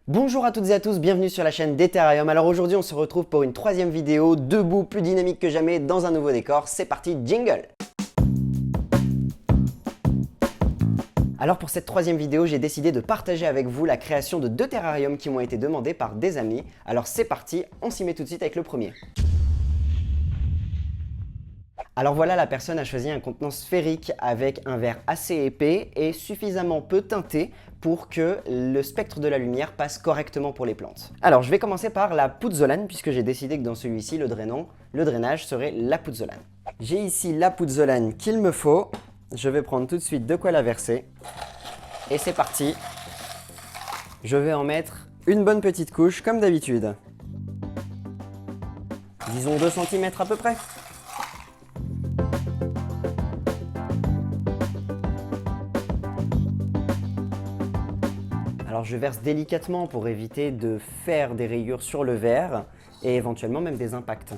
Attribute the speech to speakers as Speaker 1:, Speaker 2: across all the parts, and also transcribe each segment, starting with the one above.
Speaker 1: Bonjour à toutes et à tous, bienvenue sur la chaîne des Terrariums. Alors aujourd'hui on se retrouve pour une troisième vidéo, debout, plus dynamique que jamais, dans un nouveau décor. C'est parti, jingle! Alors pour cette troisième vidéo, j'ai décidé de partager avec vous la création de deux terrariums qui m'ont été demandés par des amis. Alors c'est parti, on s'y met tout de suite avec le premier. Alors voilà, la personne a choisi un contenant sphérique avec un verre assez épais et suffisamment peu teinté pour que le spectre de la lumière passe correctement pour les plantes. Alors je vais commencer par la pouzzolane puisque j'ai décidé que dans celui-ci, le drainage serait la pouzzolane. J'ai ici la pouzzolane qu'il me faut. Je vais prendre tout de suite de quoi la verser. Et c'est parti. Je vais en mettre une bonne petite couche comme d'habitude. Disons 2 cm à peu près. Alors je verse délicatement pour éviter de faire des rayures sur le verre et éventuellement même des impacts.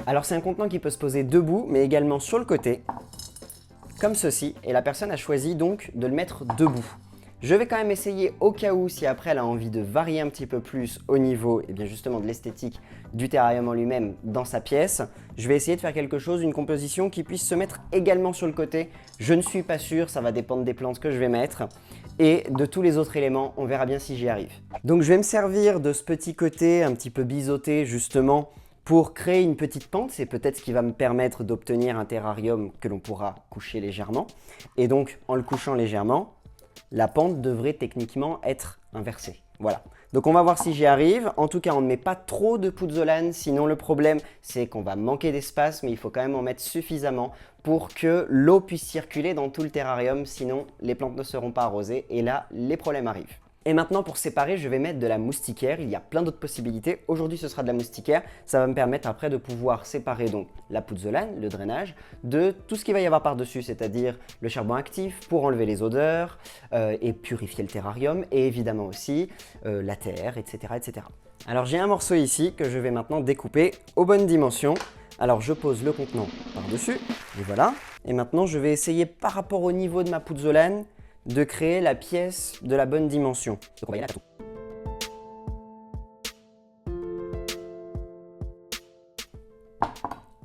Speaker 1: Alors c'est un contenant qui peut se poser debout mais également sur le côté, comme ceci, et la personne a choisi donc de le mettre debout. Je vais quand même essayer au cas où, si après elle a envie de varier un petit peu plus au niveau justement de l'esthétique du terrarium en lui-même dans sa pièce, je vais essayer de faire quelque chose, une composition qui puisse se mettre également sur le côté. Je ne suis pas sûr, ça va dépendre des plantes que je vais mettre et de tous les autres éléments, on verra bien si j'y arrive. Donc je vais me servir de ce petit côté un petit peu biseauté justement pour créer une petite pente. C'est peut-être ce qui va me permettre d'obtenir un terrarium que l'on pourra coucher légèrement. Et donc en le couchant légèrement, la pente devrait techniquement être inversée. Voilà. Donc on va voir si j'y arrive. En tout cas, on ne met pas trop de pouzzolane, sinon le problème, c'est qu'on va manquer d'espace, mais il faut quand même en mettre suffisamment pour que l'eau puisse circuler dans tout le terrarium, sinon les plantes ne seront pas arrosées et là, les problèmes arrivent. Et maintenant, pour séparer, je vais mettre de la moustiquaire. Il y a plein d'autres possibilités. Aujourd'hui, ce sera de la moustiquaire. Ça va me permettre après de pouvoir séparer donc la pouzzolane, le drainage, de tout ce qu'il va y avoir par-dessus, c'est-à-dire le charbon actif pour enlever les odeurs et purifier le terrarium, et évidemment aussi la terre, etc., etc. Alors, j'ai un morceau ici que je vais maintenant découper aux bonnes dimensions. Alors, je pose le contenant par-dessus, et voilà. Et maintenant, je vais essayer par rapport au niveau de ma pouzzolane de créer la pièce de la bonne dimension. Donc on va y aller à la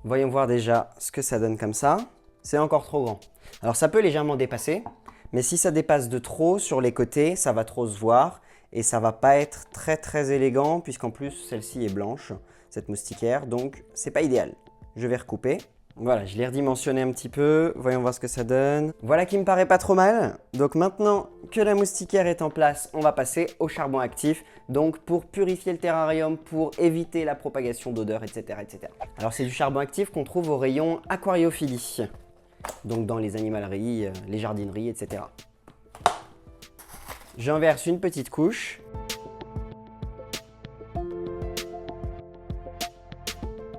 Speaker 1: Voyons voir déjà ce que ça donne comme ça. C'est encore trop grand. Alors ça peut légèrement dépasser, mais si ça dépasse de trop sur les côtés, ça va trop se voir et ça va pas être très élégant puisqu'en plus celle-ci est blanche, cette moustiquaire, donc c'est pas idéal. Je vais recouper. Voilà, je l'ai redimensionné un petit peu, voyons voir ce que ça donne. Voilà qui me paraît pas trop mal. Donc maintenant que la moustiquaire est en place, on va passer au charbon actif. Donc pour purifier le terrarium, pour éviter la propagation d'odeurs, etc., etc. Alors c'est du charbon actif qu'on trouve au rayon aquariophilie. Donc dans les animaleries, les jardineries, etc. J'en verse une petite couche.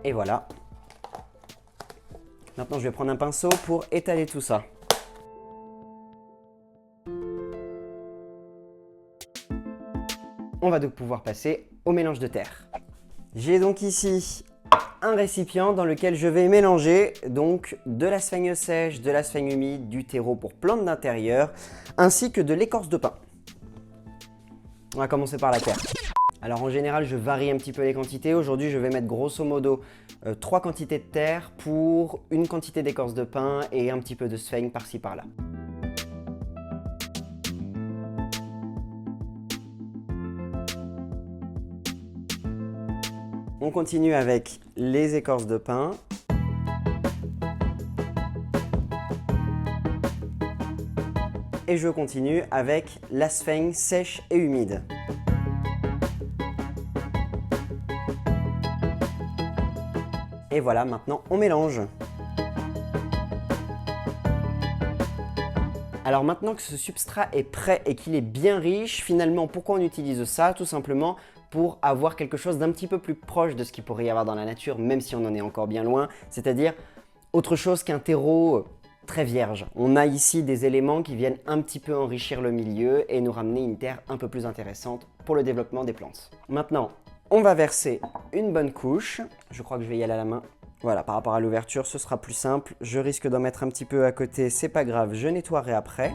Speaker 1: Et voilà. Maintenant, je vais prendre un pinceau pour étaler tout ça. On va donc pouvoir passer au mélange de terre. J'ai donc ici un récipient dans lequel je vais mélanger donc de la sphaigne sèche, de la sphaigne humide, du terreau pour plantes d'intérieur, ainsi que de l'écorce de pin. On va commencer par la terre. Alors en général, je varie un petit peu les quantités. Aujourd'hui, je vais mettre grosso modo 3 quantités de terre pour une quantité d'écorce de pin et un petit peu de sphaigne par-ci par-là. On continue avec les écorces de pin. Et je continue avec la sphaigne sèche et humide. Et voilà, maintenant on mélange. Alors maintenant que ce substrat est prêt et qu'il est bien riche, finalement pourquoi on utilise ça? Tout simplement pour avoir quelque chose d'un petit peu plus proche de ce qu'il pourrait y avoir dans la nature, même si on en est encore bien loin, c'est-à-dire autre chose qu'un terreau très vierge. On a ici des éléments qui viennent un petit peu enrichir le milieu et nous ramener une terre un peu plus intéressante pour le développement des plantes. Maintenant, on va verser une bonne couche. Je crois que je vais y aller à la main. Voilà, par rapport à l'ouverture, ce sera plus simple. Je risque d'en mettre un petit peu à côté, c'est pas grave, je nettoierai après.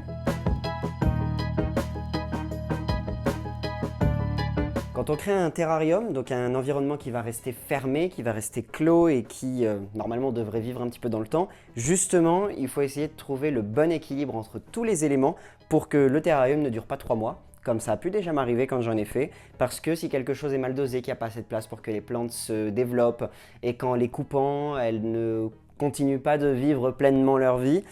Speaker 1: Quand on crée un terrarium, donc un environnement qui va rester fermé, qui va rester clos et qui normalement devrait vivre un petit peu dans le temps, justement, il faut essayer de trouver le bon équilibre entre tous les éléments pour que le terrarium ne dure pas 3 mois. Comme ça a pu déjà m'arriver quand j'en ai fait, parce que si quelque chose est mal dosé, qu'il n'y a pas assez de place pour que les plantes se développent, et qu'en les coupant, elles ne continuent pas de vivre pleinement leur vie,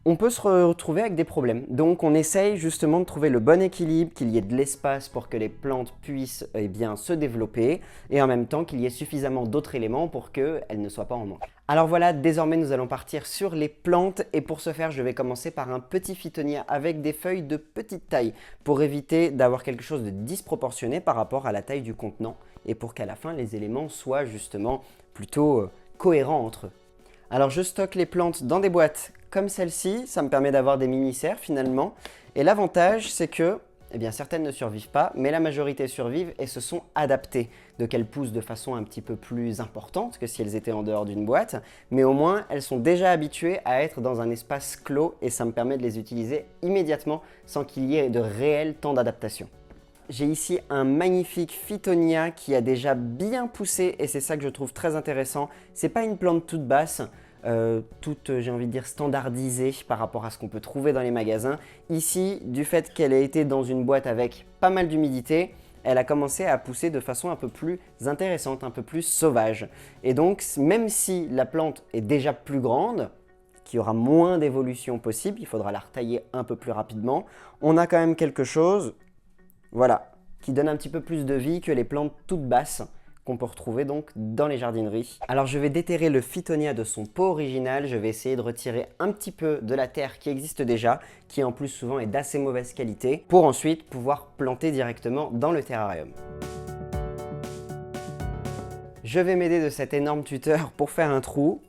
Speaker 1: on peut se retrouver avec des problèmes. Donc on essaye justement de trouver le bon équilibre, qu'il y ait de l'espace pour que les plantes puissent bien, se développer, et en même temps qu'il y ait suffisamment d'autres éléments pour qu'elles ne soient pas en manque. Alors voilà, désormais nous allons partir sur les plantes, et pour ce faire je vais commencer par un petit phytonia avec des feuilles de petite taille, pour éviter d'avoir quelque chose de disproportionné par rapport à la taille du contenant, et pour qu'à la fin les éléments soient justement plutôt cohérents entre eux. Alors je stocke les plantes dans des boîtes comme celle-ci, ça me permet d'avoir des mini-serres finalement. Et l'avantage, c'est que certaines ne survivent pas, mais la majorité survivent et se sont adaptées. Donc elles poussent de façon un petit peu plus importante que si elles étaient en dehors d'une boîte, mais au moins elles sont déjà habituées à être dans un espace clos et ça me permet de les utiliser immédiatement sans qu'il y ait de réel temps d'adaptation. J'ai ici un magnifique phytonia qui a déjà bien poussé et c'est ça que je trouve très intéressant. C'est pas une plante toute basse, toute, j'ai envie de dire, standardisée par rapport à ce qu'on peut trouver dans les magasins. Ici, du fait qu'elle a été dans une boîte avec pas mal d'humidité, elle a commencé à pousser de façon un peu plus intéressante, un peu plus sauvage. Et donc, même si la plante est déjà plus grande, qu'il y aura moins d'évolution possible, il faudra la retailler un peu plus rapidement, on a quand même quelque chose, voilà, qui donne un petit peu plus de vie que les plantes toutes basses qu'on peut retrouver donc dans les jardineries. Alors je vais déterrer le phytonia de son pot original, je vais essayer de retirer un petit peu de la terre qui existe déjà, qui en plus souvent est d'assez mauvaise qualité, pour ensuite pouvoir planter directement dans le terrarium. Je vais m'aider de cet énorme tuteur pour faire un trou.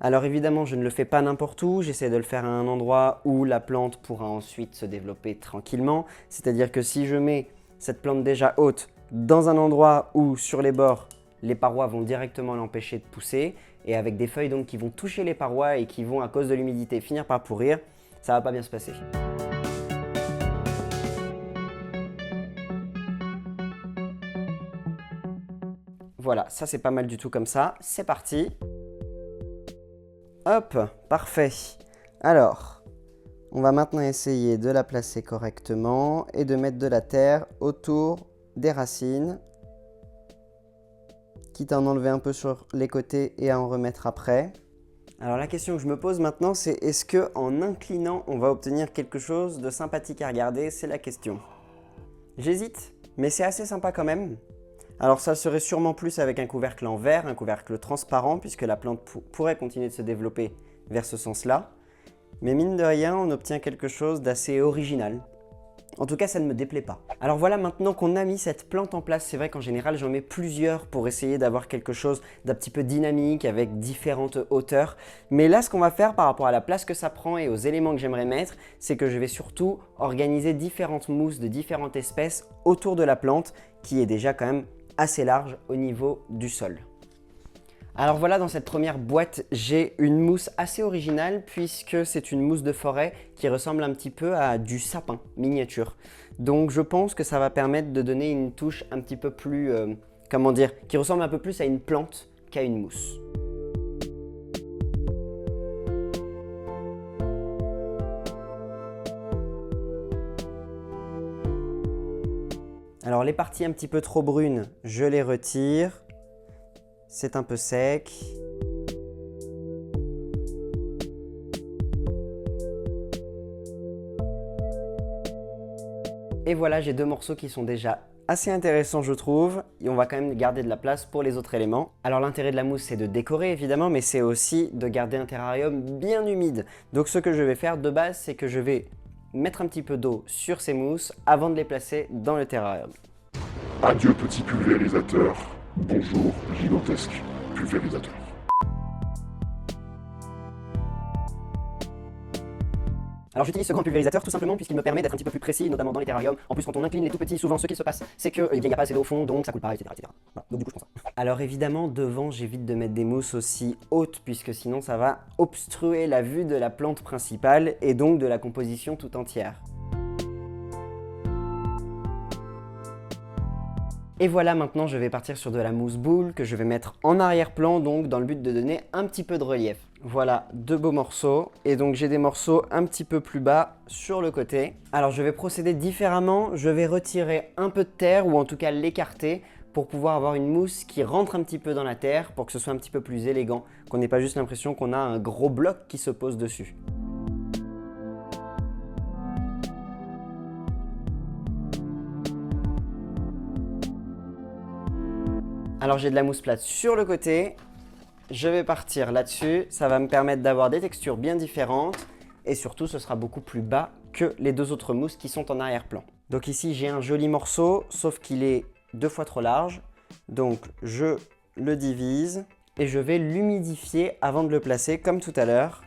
Speaker 1: Alors évidemment je ne le fais pas n'importe où, j'essaie de le faire à un endroit où la plante pourra ensuite se développer tranquillement, c'est-à-dire que si je mets cette plante déjà haute dans un endroit où, sur les bords, les parois vont directement l'empêcher de pousser, et avec des feuilles donc qui vont toucher les parois et qui vont, à cause de l'humidité, finir par pourrir, ça va pas bien se passer. Voilà, ça c'est pas mal du tout comme ça, c'est parti. Hop, parfait. Alors, on va maintenant essayer de la placer correctement et de mettre de la terre autour des racines, quitte à en enlever un peu sur les côtés et à en remettre après. Alors la question que je me pose maintenant, c'est est-ce que en inclinant, on va obtenir quelque chose de sympathique à regarder? C'est la question. J'hésite, mais c'est assez sympa quand même. Alors ça serait sûrement plus avec un couvercle en verre, un couvercle transparent, puisque la plante pourrait continuer de se développer vers ce sens-là. Mais mine de rien, on obtient quelque chose d'assez original. En tout cas, ça ne me déplaît pas. Alors voilà, maintenant qu'on a mis cette plante en place, c'est vrai qu'en général, j'en mets plusieurs pour essayer d'avoir quelque chose d'un petit peu dynamique avec différentes hauteurs. Mais là, ce qu'on va faire par rapport à la place que ça prend et aux éléments que j'aimerais mettre, c'est que je vais surtout organiser différentes mousses de différentes espèces autour de la plante qui est déjà quand même assez large au niveau du sol. Alors voilà, dans cette première boîte, j'ai une mousse assez originale puisque c'est une mousse de forêt qui ressemble un petit peu à du sapin miniature. Donc je pense que ça va permettre de donner une touche un petit peu plus, qui ressemble un peu plus à une plante qu'à une mousse. Alors les parties un petit peu trop brunes, je les retire. C'est un peu sec. Et voilà, j'ai deux morceaux qui sont déjà assez intéressants je trouve. Et on va quand même garder de la place pour les autres éléments. Alors l'intérêt de la mousse c'est de décorer évidemment, mais c'est aussi de garder un terrarium bien humide. Donc ce que je vais faire de base, c'est que je vais mettre un petit peu d'eau sur ces mousses avant de les placer dans le terrarium.
Speaker 2: Adieu petit pulvérisateur. Bonjour gigantesque pulvérisateur.
Speaker 1: Alors j'utilise ce grand pulvérisateur tout simplement puisqu'il me permet d'être un petit peu plus précis, notamment dans les terrariums. En plus quand on incline les tout petits, souvent ce qui se passe, c'est qu'il n'y a pas assez d'eau au fond, donc ça coule pas, etc. Voilà. Donc du coup je prends ça. Alors évidemment devant j'évite de mettre des mousses aussi hautes puisque sinon ça va obstruer la vue de la plante principale et donc de la composition tout entière. Et voilà, maintenant je vais partir sur de la mousse boule que je vais mettre en arrière-plan, donc dans le but de donner un petit peu de relief. Voilà, 2 beaux morceaux. Et donc j'ai des morceaux un petit peu plus bas sur le côté. Alors je vais procéder différemment. Je vais retirer un peu de terre, ou en tout cas l'écarter, pour pouvoir avoir une mousse qui rentre un petit peu dans la terre, pour que ce soit un petit peu plus élégant, qu'on n'ait pas juste l'impression qu'on a un gros bloc qui se pose dessus. Alors j'ai de la mousse plate sur le côté, je vais partir là-dessus, ça va me permettre d'avoir des textures bien différentes et surtout ce sera beaucoup plus bas que les 2 autres mousses qui sont en arrière-plan. Donc ici j'ai un joli morceau, sauf qu'il est 2 fois trop large, donc je le divise et je vais l'humidifier avant de le placer comme tout à l'heure.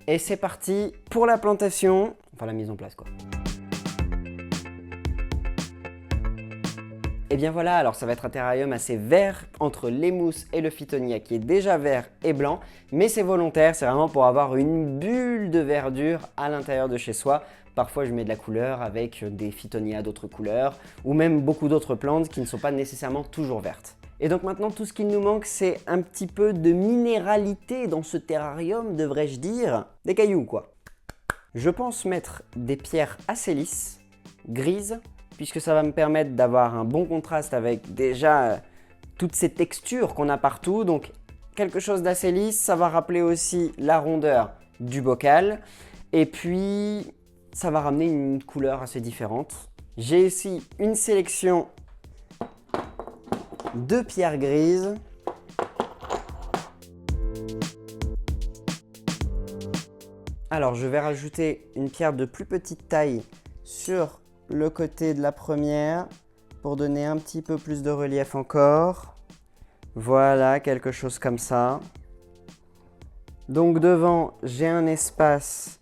Speaker 1: Et c'est parti pour la plantation, enfin la mise en place quoi. Et bien voilà, alors ça va être un terrarium assez vert entre les mousses et le Phytonia qui est déjà vert et blanc, mais c'est volontaire, c'est vraiment pour avoir une bulle de verdure à l'intérieur de chez soi. Parfois je mets de la couleur avec des Phytonia d'autres couleurs ou même beaucoup d'autres plantes qui ne sont pas nécessairement toujours vertes. Et donc maintenant tout ce qu'il nous manque c'est un petit peu de minéralité dans ce terrarium, devrais-je dire, des cailloux quoi. Je pense mettre des pierres assez lisses, grises, puisque ça va me permettre d'avoir un bon contraste avec déjà toutes ces textures qu'on a partout. Donc quelque chose d'assez lisse, ça va rappeler aussi la rondeur du bocal. Et puis ça va ramener une couleur assez différente. J'ai ici une sélection de pierres grises. Alors je vais rajouter une pierre de plus petite taille sur le côté de la première pour donner un petit peu plus de relief encore. Voilà, quelque chose comme ça. Donc devant, j'ai un espace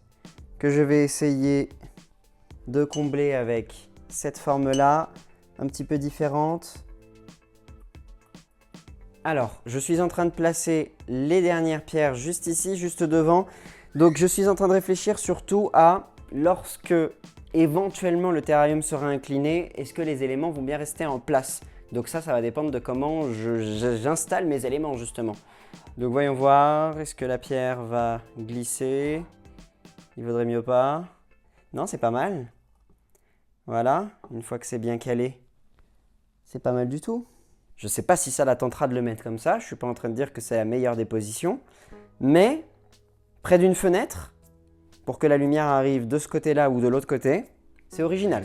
Speaker 1: que je vais essayer de combler avec cette forme-là, un petit peu différente. Alors, je suis en train de placer les dernières pierres juste ici, juste devant. Donc je suis en train de réfléchir surtout à lorsque éventuellement le terrarium sera incliné, est-ce que les éléments vont bien rester en place? Donc ça va dépendre de comment j'installe mes éléments justement. Donc voyons voir, est-ce que la pierre va glisser? Il vaudrait mieux pas. Non, c'est pas mal. Voilà, une fois que c'est bien calé, c'est pas mal du tout. Je sais pas si ça la tentera de le mettre comme ça, je suis pas en train de dire que c'est la meilleure des positions, mais près d'une fenêtre, pour que la lumière arrive de ce côté-là ou de l'autre côté, c'est original.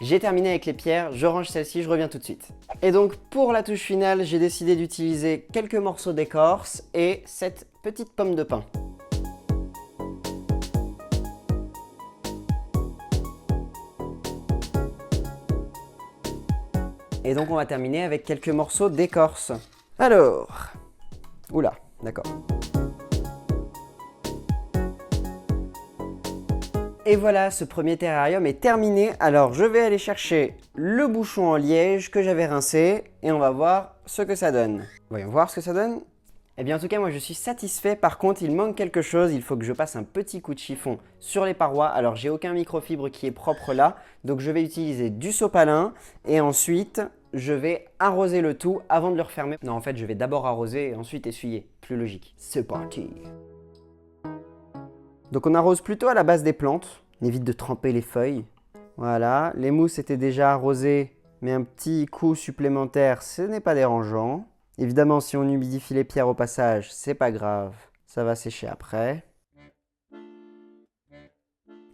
Speaker 1: J'ai terminé avec les pierres, je range celle-ci, je reviens tout de suite. Et donc pour la touche finale, j'ai décidé d'utiliser quelques morceaux d'écorce et cette petite pomme de pin. Et donc on va terminer avec quelques morceaux d'écorce. Alors, oula, d'accord. Et voilà, ce premier terrarium est terminé. Alors je vais aller chercher le bouchon en liège que j'avais rincé et on va voir ce que ça donne. Voyons voir ce que ça donne. Eh bien en tout cas moi je suis satisfait, par contre il manque quelque chose, il faut que je passe un petit coup de chiffon sur les parois. Alors j'ai aucun microfibre qui est propre là, donc je vais utiliser du sopalin et ensuite je vais arroser le tout avant de le refermer. Non en fait je vais d'abord arroser et ensuite essuyer, plus logique. C'est parti. Donc on arrose plutôt à la base des plantes, on évite de tremper les feuilles. Voilà, les mousses étaient déjà arrosées, mais un petit coup supplémentaire ce n'est pas dérangeant. Évidemment, si on humidifie les pierres au passage, c'est pas grave, ça va sécher après.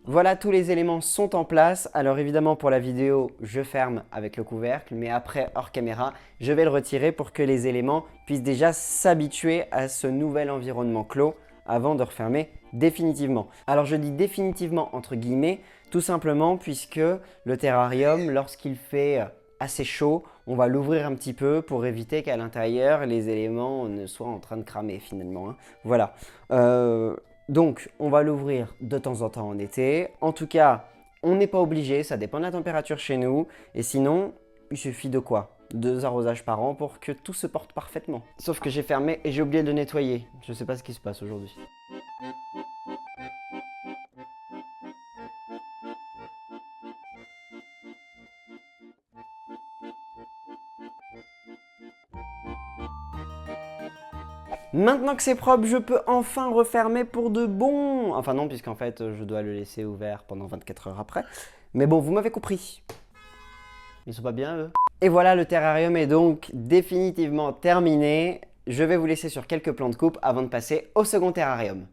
Speaker 1: Voilà, tous les éléments sont en place. Alors évidemment, pour la vidéo, je ferme avec le couvercle, mais après, hors caméra, je vais le retirer pour que les éléments puissent déjà s'habituer à ce nouvel environnement clos avant de refermer définitivement. Alors je dis définitivement entre guillemets, tout simplement puisque le terrarium, lorsqu'il fait assez chaud, on va l'ouvrir un petit peu pour éviter qu'à l'intérieur, les éléments ne soient en train de cramer finalement. Hein. Voilà. Donc, on va l'ouvrir de temps en temps en été. En tout cas, on n'est pas obligé, ça dépend de la température chez nous. Et sinon, il suffit de quoi? 2 arrosages par an pour que tout se porte parfaitement. Sauf que j'ai fermé et j'ai oublié de le nettoyer. Je sais pas ce qui se passe aujourd'hui. Maintenant que c'est propre, je peux enfin refermer pour de bon. Enfin non, puisqu'en fait, je dois le laisser ouvert pendant 24 heures après. Mais bon, vous m'avez compris. Ils sont pas bien, eux. Et voilà, le terrarium est donc définitivement terminé. Je vais vous laisser sur quelques plans de coupe avant de passer au second terrarium.